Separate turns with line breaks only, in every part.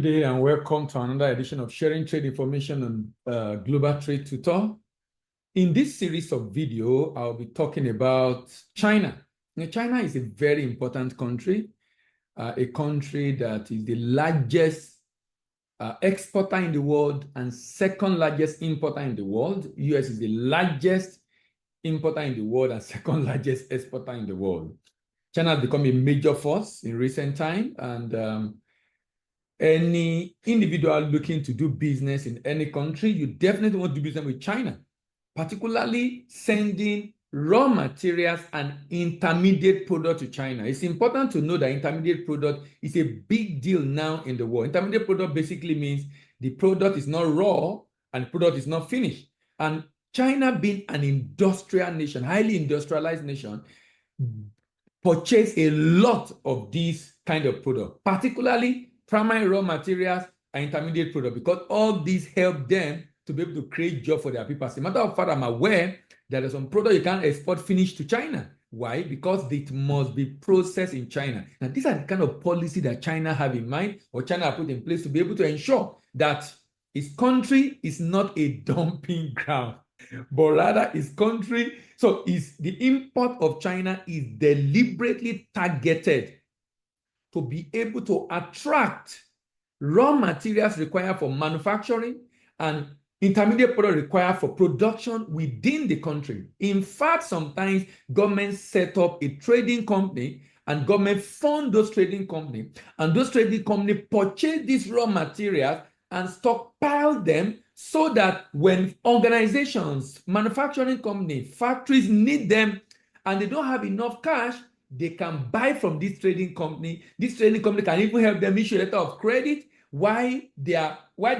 Good day and welcome to another edition of Sharing Trade Information on Global Trade Tutor. In this series of video, I'll be talking about China. Now, China is a very important country, a country that is the largest exporter in the world and second largest importer in the world. US is the largest importer in the world and second largest exporter in the world. China has become a major force in recent time, and any individual looking to do business in any country, you definitely want to do business with China, particularly sending raw materials and intermediate product to China. It's important to know that intermediate product is a big deal now in the world. Intermediate product basically means the product is not raw and the product is not finished. And China, being an industrial nation, highly industrialized nation, purchase a lot of these kind of products, particularly primary raw materials and intermediate product, because all these help them to be able to create jobs for their people. As a matter of fact, I'm aware that there's some product you can't export finished to China. Why? Because it must be processed in China. Now, these are the kind of policy that China have in mind, or China have put in place to be able to ensure that its country is not a dumping ground, but rather its country, so is the import of China is deliberately targeted to be able to attract raw materials required for manufacturing and intermediate product required for production within the country. In fact, sometimes governments set up a trading company and government fund those trading companies, and those trading companies purchase these raw materials and stockpile them so that when organizations, manufacturing companies, factories need them and they don't have enough cash, they can buy from this trading company. This trading company can even help them issue a letter of credit while the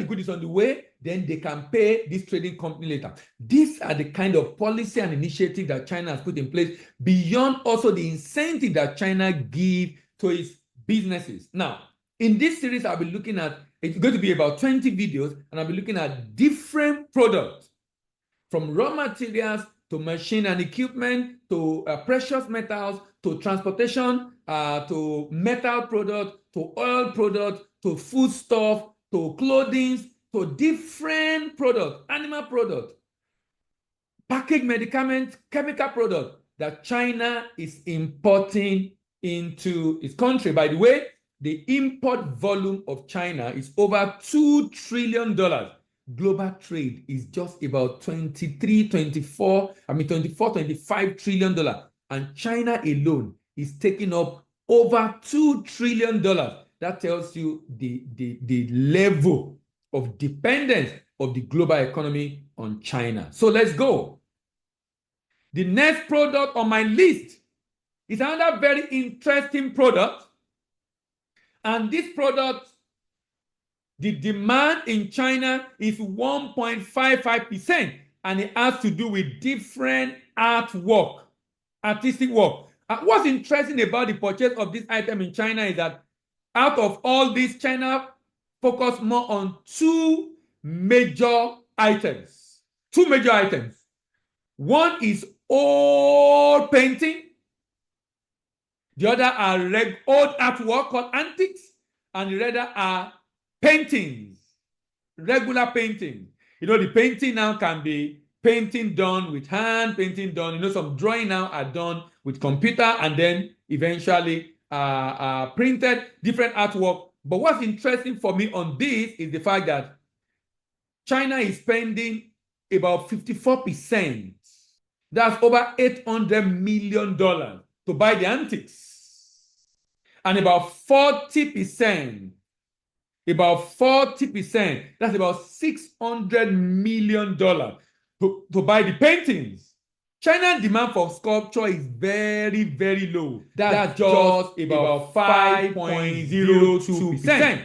good is on the way. Then they can pay this trading company later. These are the kind of policy and initiative that China has put in place, beyond also the incentive that China gives to its businesses. Now, in this series, I'll be looking at, it's going to be about 20 videos, and I'll be looking at different products, from raw materials to machine and equipment, to precious metals, to transportation, to metal product, to oil product, to foodstuff, to clothing, to different products, animal product, packaged medicament, chemical product that China is importing into its country. By the way, the import volume of China is over $2 trillion. Global trade is just about 24, $25 trillion. And China alone is taking up over $2 trillion. That tells you the level of dependence of the global economy on China. So let's go. The next product on my list is another very interesting product. And this product, the demand in China is 1.55%, and it has to do with different artwork, artistic work. What's interesting about the purchase of this item in China is that out of all this, China focus more on two major items. One is old painting. The other are old artwork called antiques, and the other are paintings, regular painting. You know, the painting now can be painting done with hand, painting done, some drawing now are done with computer and then eventually printed, different artwork. But what's interesting for me on this is the fact that China is spending about 54%. That's over $800 million to buy the antiques. And about 40%, that's about $600 million to buy the paintings. China's demand for sculpture is very, very low. That's just about 5.02%.